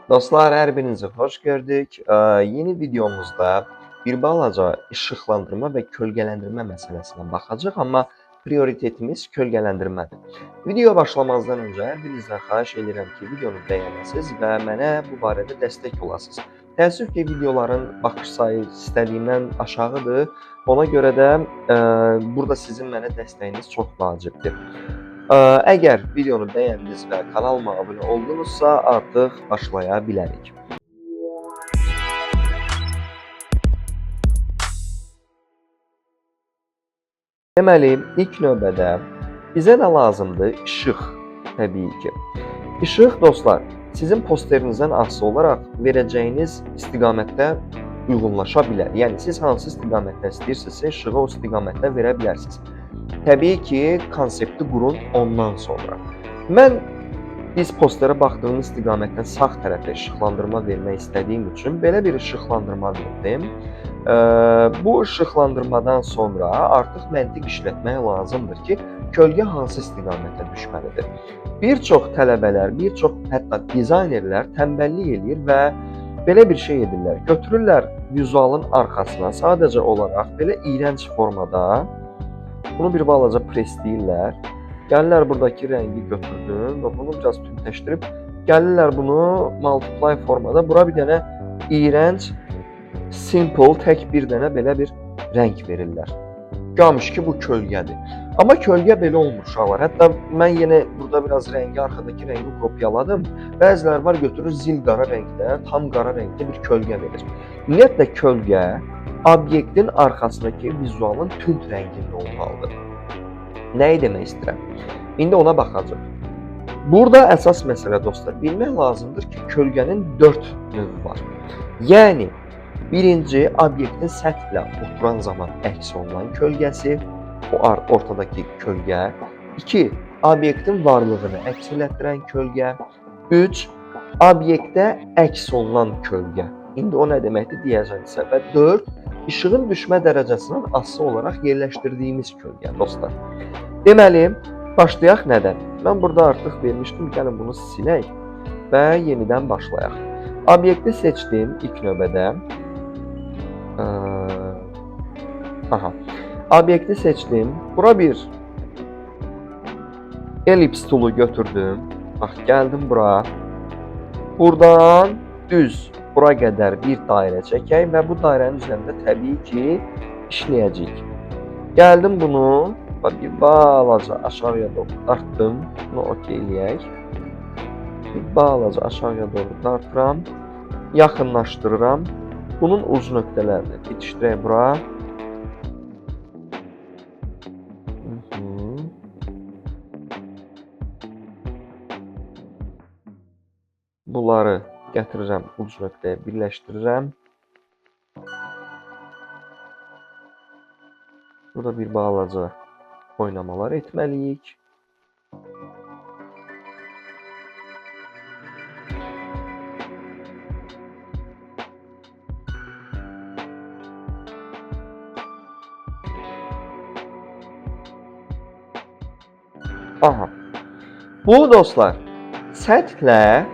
Dostlar, hər birinizi xoş gördük. Yeni videomuzda bir balaca işıqlandırma və kölgələndirmə məsələsinə baxacağıq, amma prioritetimiz kölgələndirmədir. Videoya başlamazdan öncə hər birinizdən xahiş edirəm ki, videonu bəyənəsiniz və mənə bu barədə dəstək olasınız. Təəssüf ki, videoların baxış sayı istədiyimdən aşağıdır. Ona görə də burada sizin mənə dəstəyiniz çox vacibdir. Əgər videonu bəyəndiniz və kanalıma abunə oldunuzsa, artıq başlaya bilərik. Deməli, ilk növbədə bizə nə lazımdır? İşıq, təbii ki. İşıq, dostlar, sizin posterinizdən asılı olaraq verəcəyiniz istiqamətdə uyğunlaşa bilər. Yəni, siz hansı istiqamətdə istəyirsinizsə, işığı o istiqamətdə verə bilərsiniz. Təbii ki, konsepti qurun ondan sonra. Biz posterə baxdığımız istiqamətdən sağ tərəfə işıqlandırma vermək istədiyim üçün belə bir işıqlandırma verdim. Bu işıqlandırmadan sonra artıq məntiq işlətmək lazımdır ki, kölgə hansı istiqamətə düşməlidir. Bir çox tələbələr, bir çox hətta dizaynerlər tənbəllik eləyir və belə bir şey edirlər. Götürürlər vizualın arxasına sadəcə olaraq belə iyrənc formada bunu bir balaca presləyirlər. Gəlirlər buradakı rəngi götürdüm və bunu biraz tündləşdirib, gəlirlər bunu multiply formada, bura bir dənə iyrənc, simple, tək bir dənə belə bir rəng verirlər. Görmüş ki, bu kölgədir. Amma kölgə belə olmur uşaqlar. Hətta mən yenə burada biraz rəngi, arxadakı rəngi kopyaladım. Bəziləri var götürür zil qara rəngdə, tam qara rəngdə bir kölgə verir. Ümumiyyətlə kölgə obyektin arxasındakı vizualın tünd rəngində olmalıdır. Nəyi demək istəyirəm? İndi ona baxacaq. Burada əsas məsələ dostlar, bilmək lazımdır ki, kölgənin 4 növü var. Yəni, birinci, obyektin səthlə oturan zaman əks olunan kölgəsi, o ortadakı kölgə. 2, obyektin varlığını əks elətdirən kölgə. 3, obyektdə əks olunan kölgə. İndi o nə deməkdir deyəcəksə. Və 4, işığın düşmə dərəcəsindən asılı olaraq yerləşdirdiyimiz kölgə, dostlar. Deməli, başlayaq nədən? Mən burada artıq vermişdim, gəlin bunu silək və yenidən başlayaq. Obyekti seçdim ilk növbədə. Obyekti seçdim. Bura bir elips toolu götürdüm. Bax, gəldim bura. Buradan düz bura qədər bir dairə çəkək və bu dairənin üzərində təbii ki, işləyəcəyik. Gəldim bunu bir balaca aşağıya doğru dartdım. Bunu okeyləyək. Bir balaca aşağıya doğru dartıram. Yaxınlaşdırıram. Bunun uc nöqtələrini bitişdirək bura. Bunları gətirirəm, uc nöqtəyə birləşdirirəm. Burada bir balaca oynamalar etməliyik. Bu dostlar, səthlə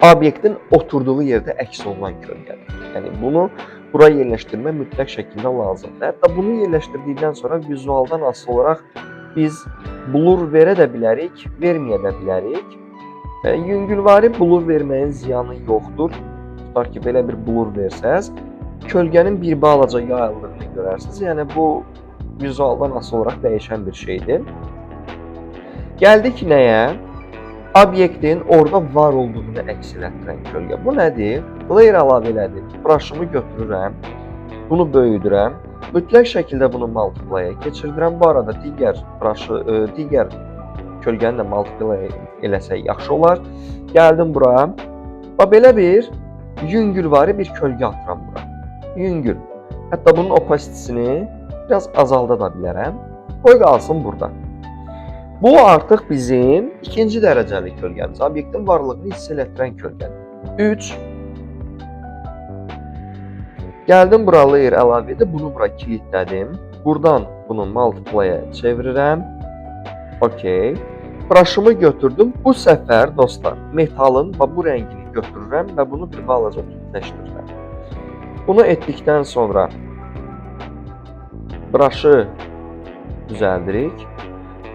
obyektin oturduğu yerdə əks olunan kölgədir. Yəni bunu bura yerləşdirmək mütləq şəkildə lazımdır. Hətta bunu yerləşdirdikdən sonra vizualdan asılı olaraq biz blur verə də bilərik, verməyə də bilərik. Yüngülvari blur verməyin ziyanı yoxdur. Tutar ki, belə bir blur versəz, kölgənin bir balaca yayıldığını görərsiniz. Yəni bu vizualdan asılı olaraq dəyişən bir şeydir. Gəldik nəyə? Obyektin orada var olduğunu əks elətdirən kölgə. Bu nədir? Layer əlavə elədim. Brush'ımı götürürəm. Bunu böyüdürəm. Mütləq şəkildə bunu multiply'a keçirdirəm. Bu arada digər kölgəni də multiply eləsək yaxşı olar. Gəldim bura. Belə bir yüngülvari bir kölgə atıram bura. Yüngül. Hətta bunun opacitysini biraz azalda da bilərəm. Qoy qalsın burada. Bu artıq bizim ikinci dərəcəli kölgəmiz. Obyektin varlığını hiss elətdirən kölgədir. 3. Gəldim bura layer əlavə edib, bunu bura kilitlədim. Buradan bunu multiply'a çevirirəm. Okey. Brush'ımı götürdüm. Bu səfər dostlar metalın bu rəngini götürürəm və bunu bir balaca tündləşdirirəm. Bunu etdikdən sonra brush'ı düzəldirik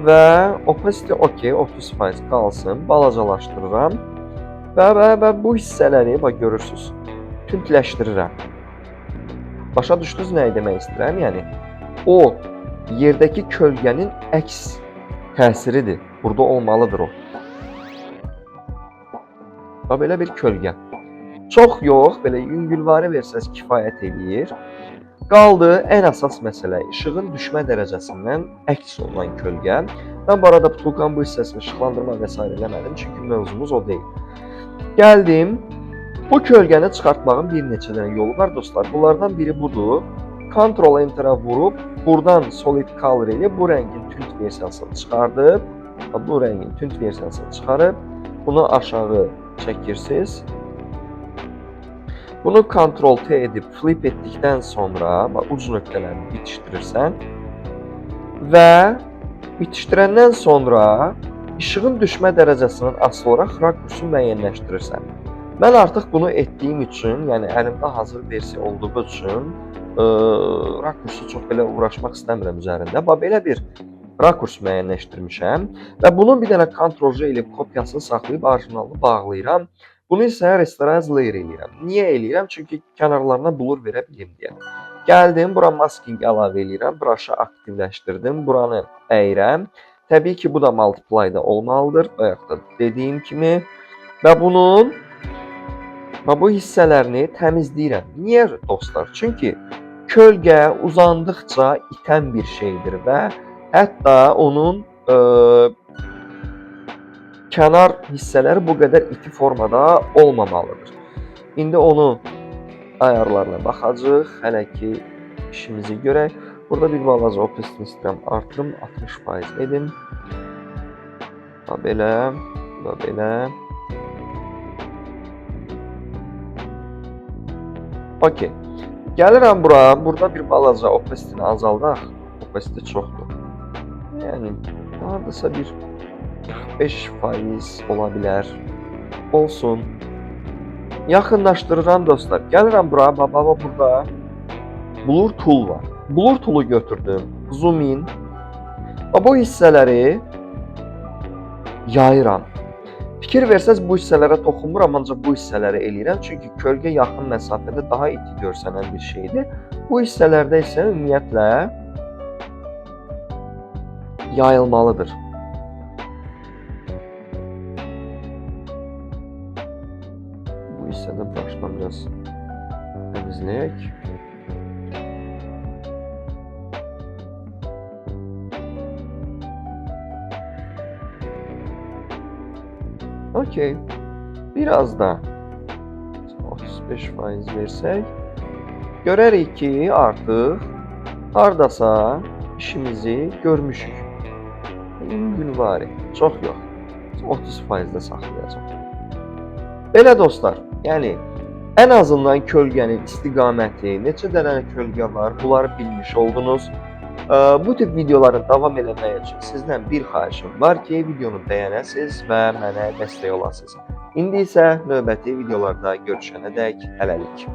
və opacity OK 30% qalsın, balacalaşdırıram və bu hissələri bax görürsüz, tündləşdirirəm. Başa düşdünüz nə demək istəyirəm? Yəni o yerdəki kölgənin əks təsiridir. Burada olmalıdır o. Bax belə bir kölgə. Çox yox, belə yüngülvari versəz kifayət eləyir. Qaldı ən əsas məsələ, işığın düşmə dərəcəsindən əks olunan kölgə. Mən bu arada butulkanın bu hissəsini işıqlandırma və s. eləmədim, çünki mövzumuz o deyil. Gəldim, bu kölgəni çıxartmağın bir neçə dənə yolu var dostlar. Bunlardan biri budur. Ctrl Enter'a vurub, buradan Solid Color ilə bu rəngin tünd versiyasını çıxardıb, bu rəngin tünd versiyasını çıxarıb, bunu aşağı çəkirsiniz. Bunu Ctrl T edib flip etdikdən sonra uc nöqtələrini bitişdirirsən və bitişdirəndən sonra işığın düşmə dərəcəsindən asılı olaraq rakursu müəyyənləşdirirsən. Mən artıq bunu etdiyim üçün, yəni əlimdə hazır versiya olduğu üçün rakursu çox belə uğraşmaq istəmirəm üzərində. Belə bir rakurs müəyyənləşdirmişəm və bunun bir dənə Ctrl-J ilə kopyasını saxlayıb orijinalını bağlayıram. Bunu isə Rasterize Layer eləyirəm. Niyə eləyirəm? Çünki kənarlarına blur verə bilim deyə. Gəldim, bura masking əlavə eləyirəm, brush'ı aktivləşdirdim, buranı əyirəm. Təbii ki, bu da multiply-da olmalıdır, bayaq da dediyim kimi. Və bunun bu hissələrini təmizləyirəm. Niyə dostlar? Çünki kölgə uzandıqca itən bir şeydir və hətta onun kənar hissələri bu qədər iti formada olmamalıdır. İndi onu ayarlarına baxacağıq. Hələ ki işimizi görək. Burada bir balaca opacity istəyirəm, artırım 60% edim. Belə, belə. OK. Gəlirəm bura, burada bir balaca opacity-ni azaldaq. Opacity çoxdur. Yəni, haradasa bir 45% ola bilər. Olsun. Yaxınlaşdırıram dostlar. Gəlirəm bura, burada Blur Tool var. Blur Tool'u götürdüm. Zoom in. Bu hissələri yayıram. Fikir versəz bu hissələrə toxunmuram, ancaq bu hissələri eləyirəm. Çünki kölgə yaxın məsafədə daha iti görsənən bir şeydir. Bu hissələrdə isə ümumiyyətlə yayılmalıdır. Bu hissədə başdan biraz təmizləyək. OK. Biraz da 35% versək, görərik ki, artıq hardasa işimizi görmüşük. Yüngülvari, çox yox. 30%-də saxlayacağım. Belə dostlar, yəni ən azından kölgənin istiqaməti, neçə dənə kölgə var, bunları bilmiş oldunuz. Bu tip videoların davam eləmək üçün sizdən bir xahişim var ki, videonu bəyənəsiniz və mənə dəstək olasınız. İndi isə növbəti videolarda görüşənədək hələlik.